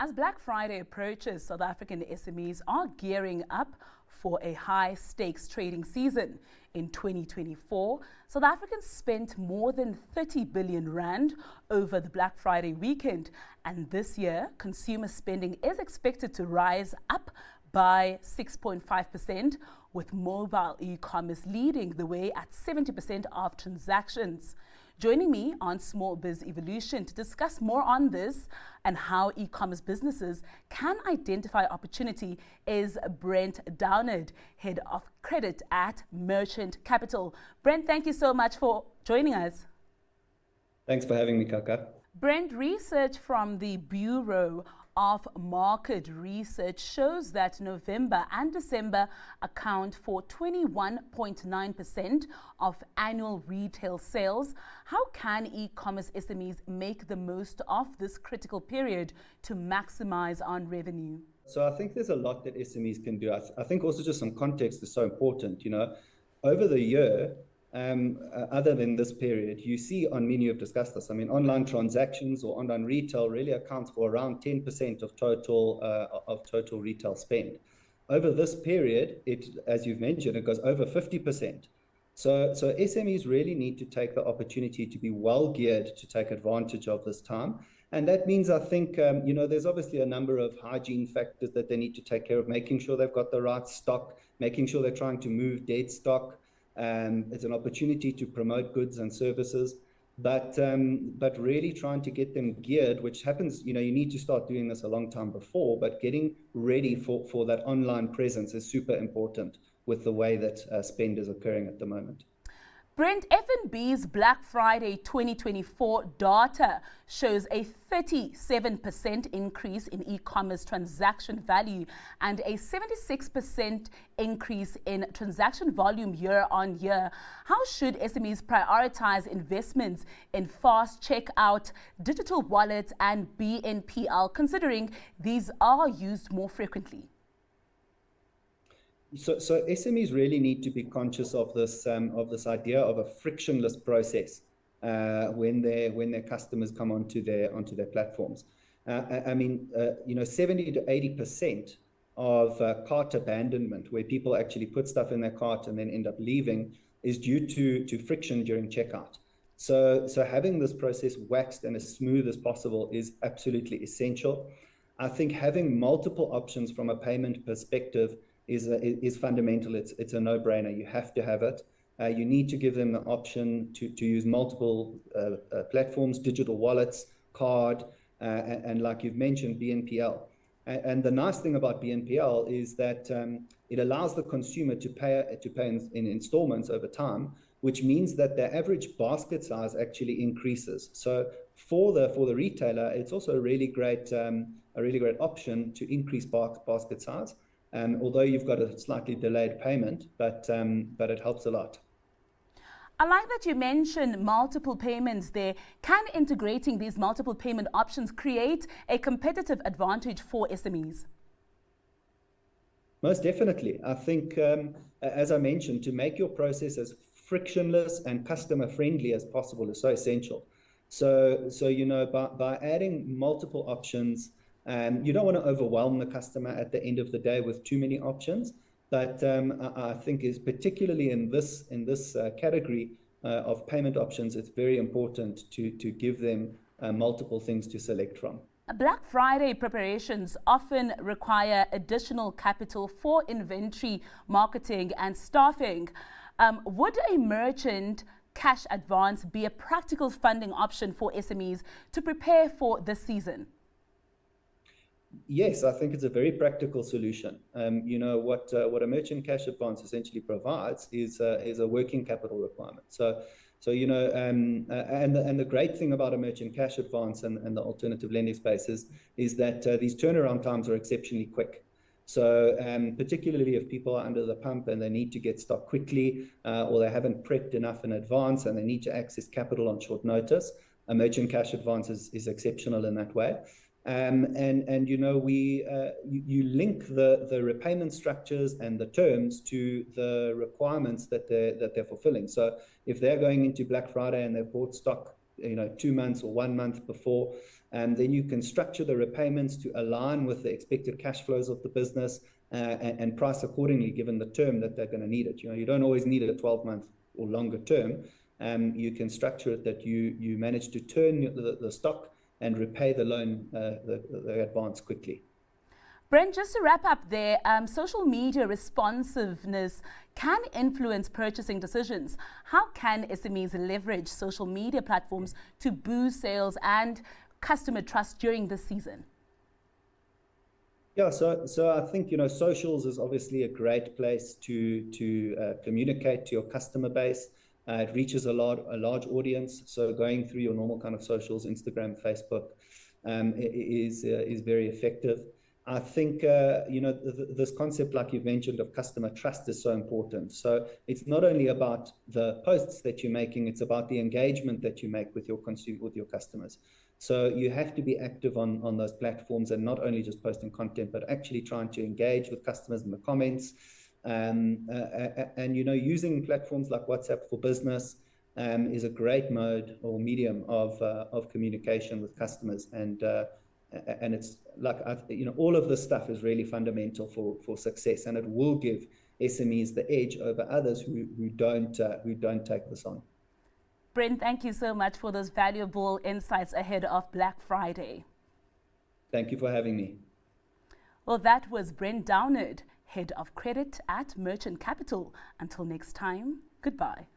As Black Friday approaches, South African SMEs are gearing up for a high-stakes trading season. In 2024, South Africans spent more than 30 billion rand over the Black Friday weekend. And this year, consumer spending is expected to rise up by 6.5%, with mobile e-commerce leading the way at 70% of transactions. Joining me on Small Biz Evolution to discuss more on this and how e-commerce businesses can identify opportunity is Brent Downard, Head of Credit at Merchant Capital. Brent, thank you so much for joining us. Thanks for having me, Kaka. Brent, research from the Bureau of Market Research shows that November and December account for 21.9% of annual retail sales. How can e-commerce SMEs make the most of this critical period to maximize on revenue? So I think there's a lot that SMEs can do. I think also just some context is so important. Over the year, other than this period, you see, many have discussed this. I mean, online transactions or online retail really accounts for around 10% of total retail spend. Over this period, as you've mentioned, it goes over 50%. So SMEs really need to take the opportunity to be well geared to take advantage of this time. And that means, I think, there's obviously a number of hygiene factors that they need to take care of, making sure they've got the right stock, making sure they're trying to move dead stock. It's an opportunity to promote goods and services, but really trying to get them geared, which happens, you need to start doing this a long time before, but getting ready for that online presence is super important with the way that spend is occurring at the moment. Brent, F&B's Black Friday 2024 data shows a 37% increase in e-commerce transaction value and a 76% increase in transaction volume year on year. How should SMEs prioritize investments in fast checkout, digital wallets and BNPL, considering these are used more frequently? So SMEs really need to be conscious of this idea of a frictionless process when their customers come onto their platforms. 70 to 80% of cart abandonment, where people actually put stuff in their cart and then end up leaving, is due to friction during checkout. So having this process waxed and as smooth as possible is absolutely essential. I think having multiple options from a payment perspective is fundamental. It's a no-brainer. You have to have it. You need to give them the option to use multiple platforms, digital wallets, card, and like you've mentioned, BNPL. And the nice thing about BNPL is that it allows the consumer to pay in installments over time, which means that their average basket size actually increases. So for the retailer, it's also a really great option to increase basket size. Although you've got a slightly delayed payment, but it helps a lot. I like that you mentioned multiple payments there. Can integrating these multiple payment options create a competitive advantage for SMEs? Most definitely. I think, as I mentioned, to make your process as frictionless and customer friendly as possible is so essential. So by adding multiple options, you don't want to overwhelm the customer at the end of the day with too many options, but I think is particularly in this category of payment options, it's very important to give them multiple things to select from. Black Friday preparations often require additional capital for inventory, marketing and staffing. Would a merchant cash advance be a practical funding option for SMEs to prepare for this season? Yes, I think it's a very practical solution. What a merchant cash advance essentially provides is a working capital requirement. So and the great thing about a merchant cash advance and the alternative lending space is that these turnaround times are exceptionally quick. So particularly if people are under the pump and they need to get stock quickly, or they haven't prepped enough in advance and they need to access capital on short notice, a merchant cash advance is exceptional in that way. You link the repayment structures and the terms to the requirements that they're fulfilling. So if they're going into Black Friday and they've bought stock 2 months or 1 month before, Then you can structure the repayments to align with the expected cash flows of the business, and price accordingly given the term that they're going to need it. You don't always need it a 12-month or longer term. You can structure it that you manage to turn the stock and repay the loan, the advance quickly. Brent, just to wrap up there, social media responsiveness can influence purchasing decisions. How can SMEs leverage social media platforms to boost sales and customer trust during this season? Yeah, so I think, socials is obviously a great place to communicate to your customer base. It reaches a large audience. So going through your normal kind of socials, Instagram, Facebook, is very effective. I think, this concept, like you've mentioned, of customer trust is so important. So it's not only about the posts that you're making, it's about the engagement that you make with your customers. So you have to be active on those platforms, and not only just posting content, but actually trying to engage with customers in the comments. And using platforms like WhatsApp for Business is a great mode or medium of communication with customers. And it's like, all of this stuff is really fundamental for success, and it will give SMEs the edge over others who don't take this on. Brent, thank you so much for those valuable insights ahead of Black Friday. Thank you for having me. Well, that was Brent Downard, Head of Credit at Merchant Capital. Until next time, goodbye.